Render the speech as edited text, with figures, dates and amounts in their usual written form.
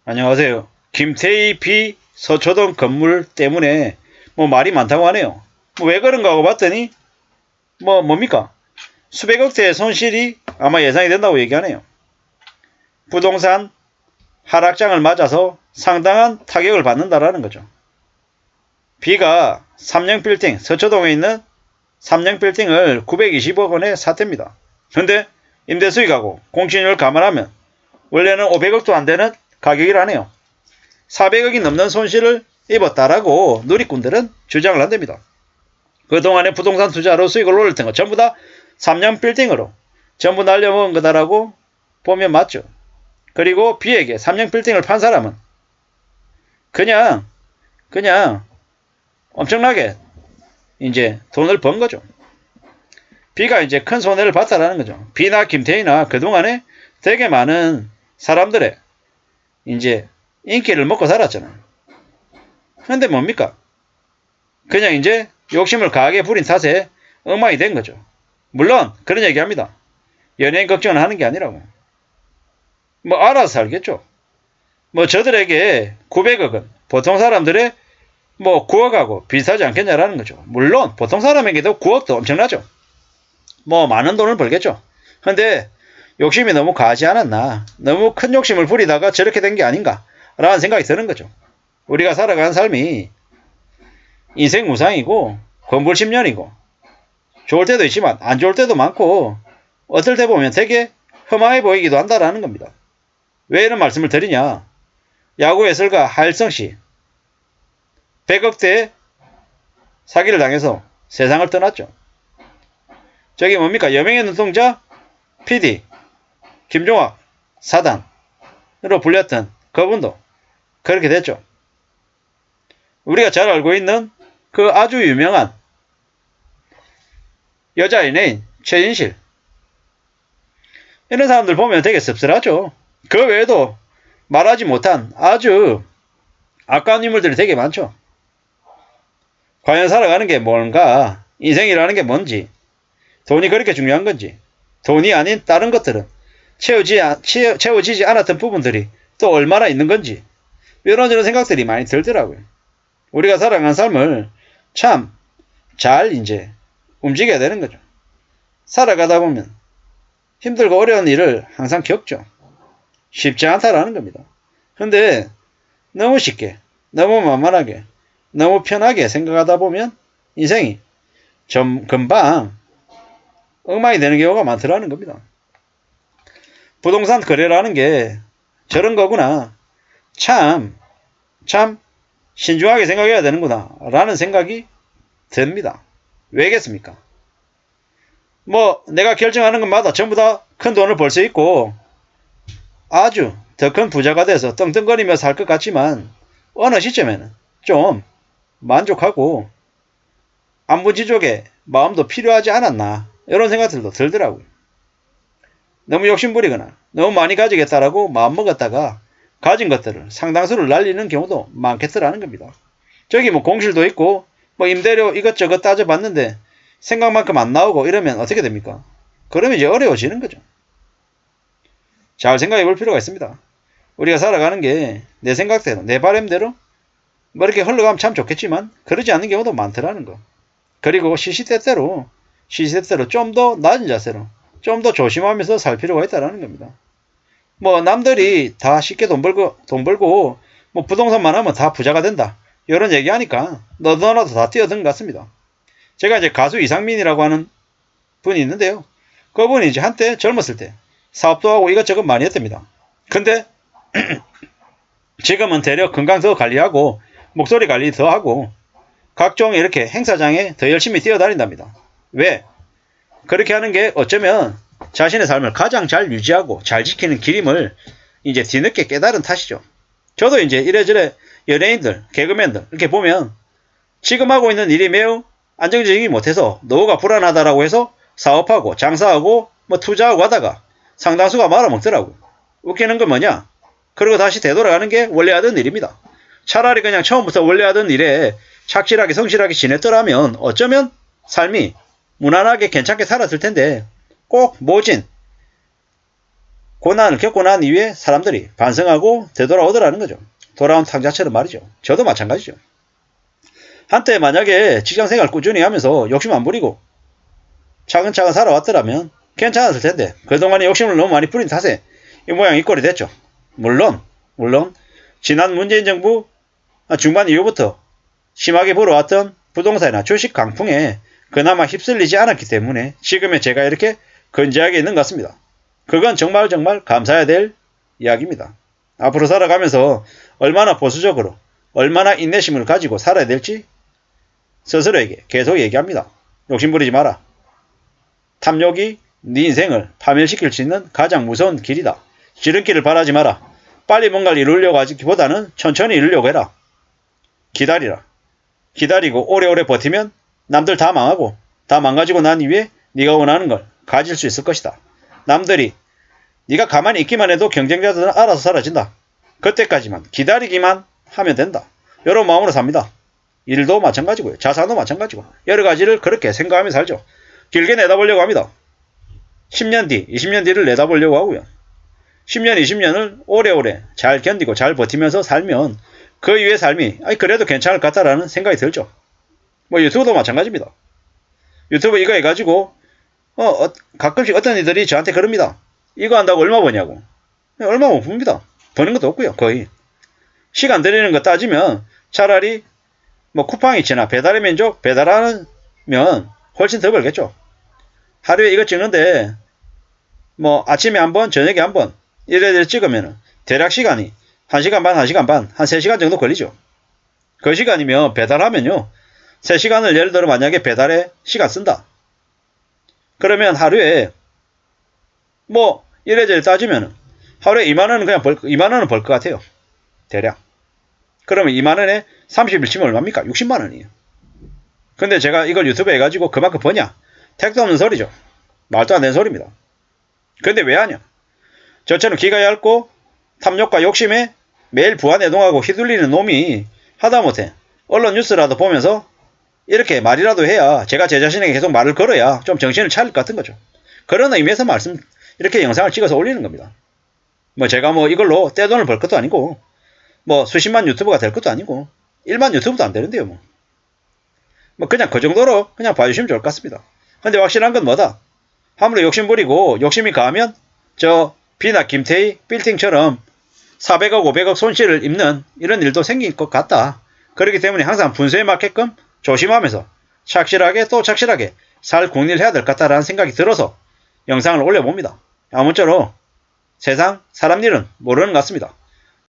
안녕하세요. 김태희 비 서초동 건물 때문에 말이 많다고 하네요. 왜 그런가 하고 봤더니 뭡니까? 수백억대의 손실이 아마 예상이 된다고 얘기하네요. 부동산 하락장을 맞아서 상당한 타격을 받는다라는 거죠. B가 삼령빌딩, 서초동에 있는 삼령빌딩을 920억 원에 샀답니다. 근데 임대수익하고 공시률을 감안하면 원래는 500억도 안 되는 가격이라네요. 400억이 넘는 손실을 입었다라고 누리꾼들은 주장을 한답니다. 그동안의 부동산 투자로 수익을 올렸던 거 전부 다 3년 빌딩으로 전부 날려먹은 거다라고 보면 맞죠. 그리고 B에게 3년 빌딩을 판 사람은 그냥 엄청나게 이제 돈을 번 거죠. B가 이제 큰 손해를 봤다라는 거죠. B나 김태희나 그동안에 되게 많은 사람들의 이제 인기를 먹고 살았잖아. 근데 뭡니까? 그냥 이제 욕심을 강하게 부린 탓에 엉망이 된 거죠. 물론 그런 얘기합니다. 연예인 걱정을 하는 게 아니라고. 알아서 살겠죠. 저들에게 900억은 보통 사람들의 9억하고 비슷하지 않겠냐라는 거죠. 물론 보통 사람에게도 9억도 엄청나죠. 많은 돈을 벌겠죠. 근데 욕심이 너무 과하지 않았나. 너무 큰 욕심을 부리다가 저렇게 된 게 아닌가 라는 생각이 드는 거죠. 우리가 살아가는 삶이 인생 무상이고 건불 10년이고 좋을 때도 있지만 안 좋을 때도 많고 어떨 때 보면 되게 험하게 보이기도 한다라는 겁니다. 왜 이런 말씀을 드리냐. 야구 해설가 하일성씨 100억대 사기를 당해서 세상을 떠났죠. 저기 뭡니까? 여명의 눈동자 PD 김종학 사단으로 불렸던 그분도 그렇게 됐죠. 우리가 잘 알고 있는 그 아주 유명한 여자 연예인 최진실 이런 사람들 보면 되게 씁쓸하죠. 그 외에도 말하지 못한 아주 아까운 인물들이 되게 많죠. 과연 살아가는 게 뭔가, 인생이라는 게 뭔지, 돈이 그렇게 중요한 건지, 돈이 아닌 다른 것들은 채워지지 않았던 부분들이 또 얼마나 있는 건지 이런저런 생각들이 많이 들더라고요. 우리가 살아가는 삶을 참 잘 이제 움직여야 되는 거죠. 살아가다 보면 힘들고 어려운 일을 항상 겪죠. 쉽지 않다라는 겁니다. 근데 너무 쉽게, 너무 만만하게, 너무 편하게 생각하다 보면 인생이 좀 금방 엉망이 되는 경우가 많더라는 겁니다. 부동산 거래라는 게 저런 거구나. 참 신중하게 생각해야 되는구나 라는 생각이 듭니다. 왜겠습니까? 내가 결정하는 것마다 전부 다 큰 돈을 벌 수 있고 아주 더 큰 부자가 돼서 떵떵거리며 살 것 같지만 어느 시점에는 좀 만족하고 안부지족의 마음도 필요하지 않았나 이런 생각들도 들더라고요. 너무 욕심부리거나 너무 많이 가지겠다라고 마음먹었다가 가진 것들을 상당수를 날리는 경우도 많겠더라는 겁니다. 저기 공실도 있고 임대료 이것저것 따져봤는데 생각만큼 안 나오고 이러면 어떻게 됩니까? 그러면 이제 어려워지는 거죠. 잘 생각해 볼 필요가 있습니다. 우리가 살아가는 게 내 생각대로 내 바람대로 이렇게 흘러가면 참 좋겠지만 그러지 않는 경우도 많더라는 거. 그리고 시시때때로 좀 더 낮은 자세로 좀 더 조심하면서 살 필요가 있다는 겁니다. 남들이 다 쉽게 돈 벌고 부동산만 하면 다 부자가 된다 이런 얘기하니까 너도나도 다 뛰어든 것 같습니다. 제가 이제 가수 이상민이라고 하는 분이 있는데요. 그분이 이제 한때 젊었을 때 사업도 하고 이것저것 많이 했답니다. 근데 지금은 대략 건강 더 관리하고 목소리 관리 더 하고 각종 이렇게 행사장에 더 열심히 뛰어다닌답니다. 왜? 그렇게 하는 게 어쩌면 자신의 삶을 가장 잘 유지하고 잘 지키는 길임을 이제 뒤늦게 깨달은 탓이죠. 저도 이제 이래저래 연예인들, 개그맨들 이렇게 보면 지금 하고 있는 일이 매우 안정적이지 못해서 노후가 불안하다라고 해서 사업하고 장사하고 투자하고 하다가 상당수가 말아먹더라고. 웃기는 건 뭐냐? 그리고 다시 되돌아가는 게 원래 하던 일입니다. 차라리 그냥 처음부터 원래 하던 일에 착실하게 성실하게 지냈더라면 어쩌면 삶이 무난하게 괜찮게 살았을 텐데 꼭 모진 고난을 겪고 난 이후에 사람들이 반성하고 되돌아오더라는 거죠. 돌아온 탕자처럼 말이죠. 저도 마찬가지죠. 한때 만약에 직장생활 꾸준히 하면서 욕심 안 부리고 차근차근 살아왔더라면 괜찮았을 텐데 그동안에 욕심을 너무 많이 부린 탓에 이 모양 이 꼴이 됐죠. 물론 지난 문재인 정부 중반 이후부터 심하게 불어왔던 부동산이나 주식 강풍에 그나마 휩쓸리지 않았기 때문에 지금의 제가 이렇게 건재하게 있는 것 같습니다. 그건 정말 감사해야 될 이야기입니다. 앞으로 살아가면서 얼마나 보수적으로 얼마나 인내심을 가지고 살아야 될지 스스로에게 계속 얘기합니다. 욕심부리지 마라. 탐욕이 네 인생을 파멸시킬 수 있는 가장 무서운 길이다. 지름길을 바라지 마라. 빨리 뭔가를 이루려고 하기보다는 천천히 이루려고 해라. 기다리라. 기다리고 오래오래 버티면 남들 다 망하고 다 망가지고 난 이후에 네가 원하는 걸 가질 수 있을 것이다. 남들이 네가 가만히 있기만 해도 경쟁자들은 알아서 사라진다. 그때까지만 기다리기만 하면 된다. 이런 마음으로 삽니다. 일도 마찬가지고요. 자산도 마찬가지고 여러 가지를 그렇게 생각하며 살죠. 길게 내다보려고 합니다. 10년 뒤, 20년 뒤를 내다보려고 하고요. 10년, 20년을 오래오래 잘 견디고 잘 버티면서 살면 그 이후의 삶이 그래도 괜찮을 것 같다라는 생각이 들죠. 뭐 유튜브도 마찬가지입니다. 유튜브 이거 해가지고 가끔씩 어떤 이들이 저한테 그럽니다. 이거 한다고 얼마 버냐고. 얼마 못 봅니다. 버는 것도 없고요. 거의. 시간 들이는 거 따지면 차라리 뭐 쿠팡이치나 배달의 민족 배달하면 훨씬 더 벌겠죠. 하루에 이거 찍는데 뭐 아침에 한 번 저녁에 한 번 이래저래 찍으면 대략 시간이 1시간 반, 1시간 반, 한 3시간 정도 걸리죠. 그 시간이면 배달하면요. 3시간을 예를 들어 만약에 배달에 시간 쓴다. 그러면 하루에 뭐 이래저래 따지면 하루에 2만원은 그냥 2만원은 벌 것 같아요. 대략. 그러면 2만원에 30일 치면 얼마입니까? 60만원이에요. 근데 제가 이걸 유튜브에 해가지고 그만큼 버냐? 택도 없는 소리죠. 말도 안 되는 소리입니다. 근데 왜 하냐? 저처럼 기가 얇고 탐욕과 욕심에 매일 부안해동하고 휘둘리는 놈이 하다못해 언론 뉴스라도 보면서 이렇게 말이라도 해야 제가 제 자신에게 계속 말을 걸어야 좀 정신을 차릴 것 같은 거죠. 그런 의미에서 이렇게 영상을 찍어서 올리는 겁니다. 뭐 제가 뭐 이걸로 떼돈을 벌 것도 아니고 뭐 수십만 유튜버가 될 것도 아니고 1만 유튜브도 안 되는데요. 뭐 그냥 그 정도로 그냥 봐주시면 좋을 것 같습니다. 근데 확실한 건 뭐다? 함부로 욕심 부리고 욕심이 가하면 저 비나 김태희 빌딩처럼 400억 500억 손실을 입는 이런 일도 생길 것 같다. 그렇기 때문에 항상 분수에 맞게끔 조심하면서 착실하게 또 착실하게 살 궁리를 해야 될 것 같다라는 생각이 들어서 영상을 올려봅니다. 아무쪼록 세상 사람 일은 모르는 것 같습니다.